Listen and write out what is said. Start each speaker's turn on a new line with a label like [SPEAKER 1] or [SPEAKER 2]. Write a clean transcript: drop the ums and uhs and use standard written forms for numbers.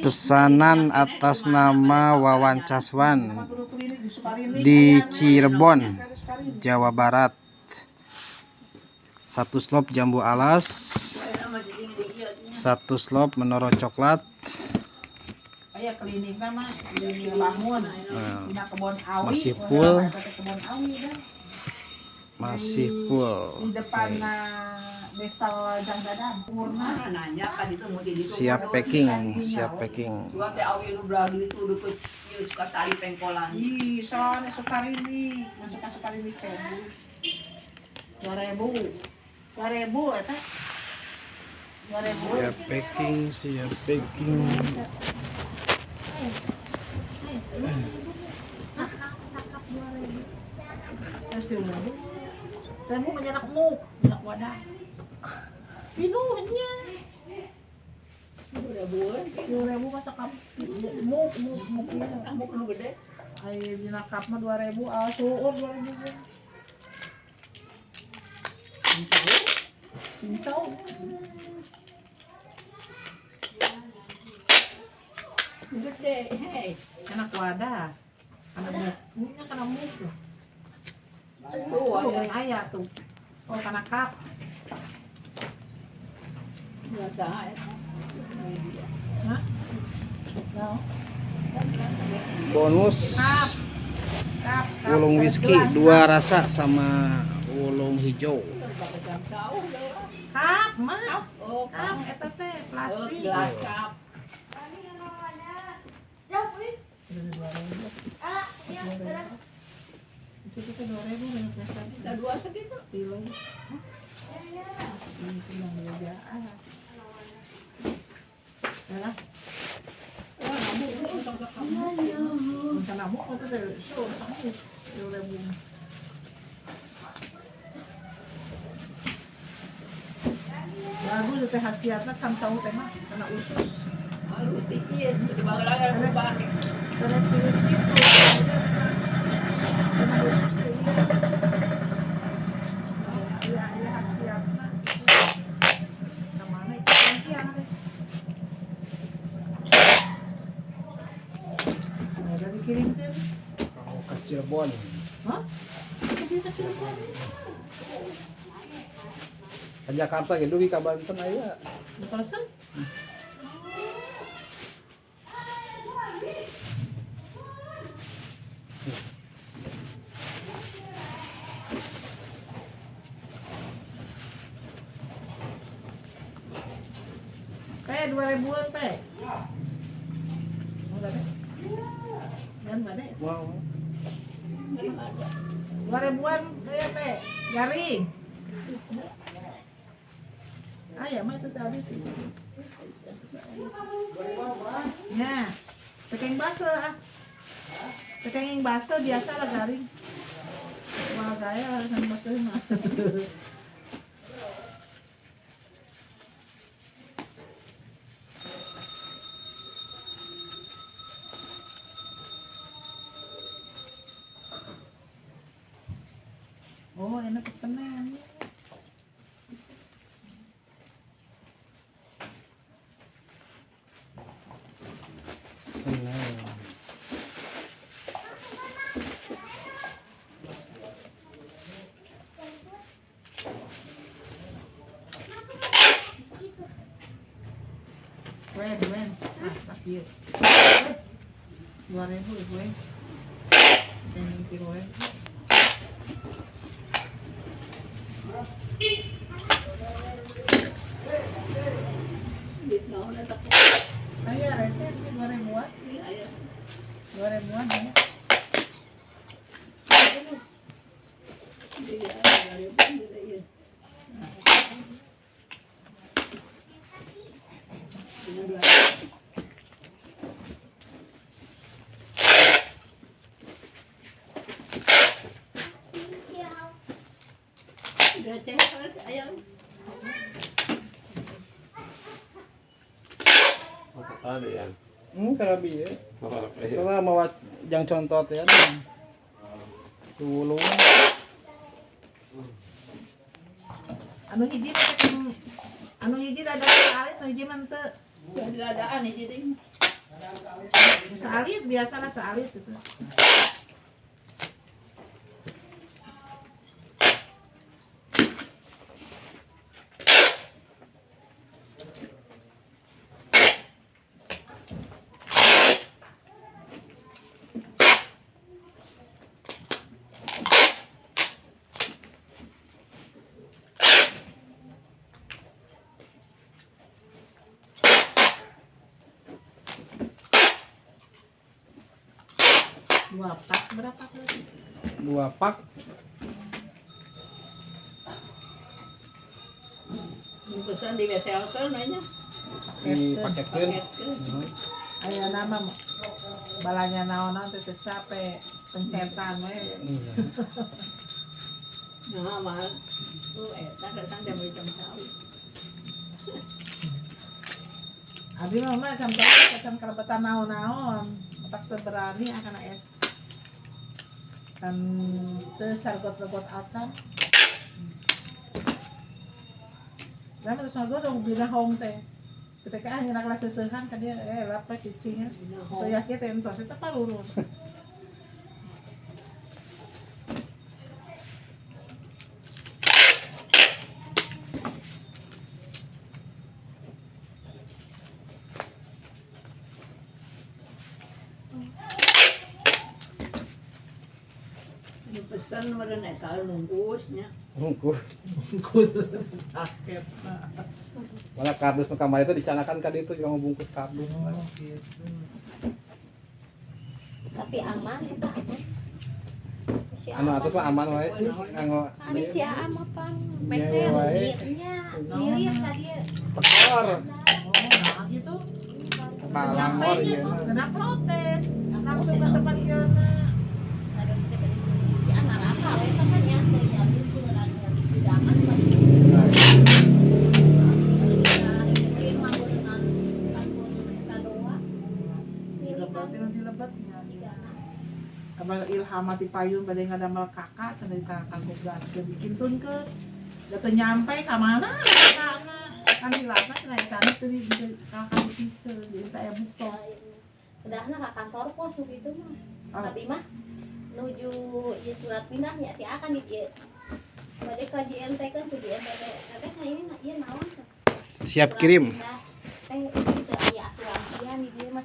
[SPEAKER 1] Pesanan atas nama Wawan Caswan di Cirebon, Jawa Barat. 1 slop jambu alas, 1 slop menoro coklat. Masih full. Masih full.
[SPEAKER 2] Di depan desa Janggadan.
[SPEAKER 1] Siap packing, siap packing.
[SPEAKER 2] Soalnya Sukarini, masuk Sukarini ke 2.000 eta. 2.000.
[SPEAKER 1] Siap packing, siap packing.
[SPEAKER 2] Sakap 2.000. Terus diumum. Kamu menyenak wadah. Pinuhnya. 2.000 masak muk lu gede. Ayo dinakap mah 2.000, suur 2.000. Cincau. Gede, hei. Enak wadah. Muknya kena muk tuh. Tuh, ayah tuh. Oh, karena kap. Biasa ya. Hah?
[SPEAKER 1] Bonus
[SPEAKER 2] Kap.
[SPEAKER 1] ulung whisky 2 rasa sama ulung hijau.
[SPEAKER 2] Kap, mah. Kap, eta teh plastik.
[SPEAKER 3] Gelas kap.
[SPEAKER 2] Itu kita 2.000 banyak biasa.
[SPEAKER 3] Kita 2 segitu.
[SPEAKER 2] Kilo. Ini yang beda. Ya. Bukan nabuk itu dari show sama 2.000. Lagu itu khasiatnya kan tahu tema kena usus.
[SPEAKER 3] Halus dikit, di bawah lagi aku balik.
[SPEAKER 2] Terus gitu. Kena usus tuh. Iya khasiatnya. Kemana itu lagi yang ada? Udah dikirimkan.
[SPEAKER 1] Kalau ke Cirebon.
[SPEAKER 2] Hah? Itu ke Cirebon.
[SPEAKER 1] Ke Jakarta gitu ke Banten aya.
[SPEAKER 2] Pesen? Pe 2.000-an pe. Mau gak deh? Dan gak deh?
[SPEAKER 1] Wow.
[SPEAKER 2] 2.000-an saya pe. Garing. Ya mah itu tadi sih. Ya. Pekeng basah ah. Pekeng basah biasa lah garing. Wah saya harus basah mah. Oh, enak pesenan. Wen. Sakit. 2.000 gue. Ini kiloan. Ayo receh 2.000-an. 2.000-an ya.
[SPEAKER 4] Ada ya.
[SPEAKER 1] Karabi ya. Kalau mau jang contot ya. Sulung.
[SPEAKER 2] Anu hiji ada alit, anu hiji mah teu.
[SPEAKER 3] Dadaan nih jadi.
[SPEAKER 2] Sealit biasalah sealit gitu. Dua pak berapa kali?
[SPEAKER 1] 2 pak.
[SPEAKER 3] Bungkusan di WCL nanya.
[SPEAKER 1] Dipaketkeun.
[SPEAKER 3] Paket.
[SPEAKER 2] Aya nama balanya naon-naon teh capek pencetan we.
[SPEAKER 3] Nah, mal. Tuh eta datang jam 5 tahun.
[SPEAKER 2] Abi mah kan kan karabetan naon-naon. Otak teu berani akan es. Kan teu sargot-sargot acan. Lah terus dong bila hong teh. Ketika akhirnya kelas seusehan kan dia lapar cicingnya. So yakin teh entos eta parurun.
[SPEAKER 3] Ini pesan meureun eta nungkusnya.
[SPEAKER 1] Bungkus.
[SPEAKER 2] Paket.
[SPEAKER 1] Malah kardus nu kamari itu dicanakan ka ditu yang bungkus kardus.
[SPEAKER 2] Gitu.
[SPEAKER 4] Tapi aman eta si
[SPEAKER 1] Anu atus mah aman wae sih. Nganggo
[SPEAKER 4] Kami si Aam apa
[SPEAKER 1] Iya,
[SPEAKER 4] meser
[SPEAKER 1] wae.
[SPEAKER 4] mirip tadi
[SPEAKER 1] tekor.
[SPEAKER 2] Oh, nah gitu.
[SPEAKER 1] Palangor
[SPEAKER 2] Nyampainya
[SPEAKER 1] ieu.
[SPEAKER 2] kena protes. Langsung ke tempat ieu.
[SPEAKER 4] ada kita dari sini ya anak apa we kan nya teh jamin ku tidak aman bagi ini mah dengan kantor eta doa
[SPEAKER 2] Dilebetnya.
[SPEAKER 4] tidak
[SPEAKER 2] Abah ilham mati payun bade ngadamel kakak cenah di kangkung gas bikin tun ke da teu nyampe ka mana kakakna kan hilangna cenah kana teu di kakak di piceur di aya buktos.
[SPEAKER 4] udahna ka kantor pos gitu mah
[SPEAKER 2] Oh.
[SPEAKER 4] tapi mah nuju ieu surat pindahnya si akan di ieu bade ka JNT kan ke JNT teh ini ieu naon
[SPEAKER 1] Siap kirim.
[SPEAKER 4] teh itu asuransian di dieu mah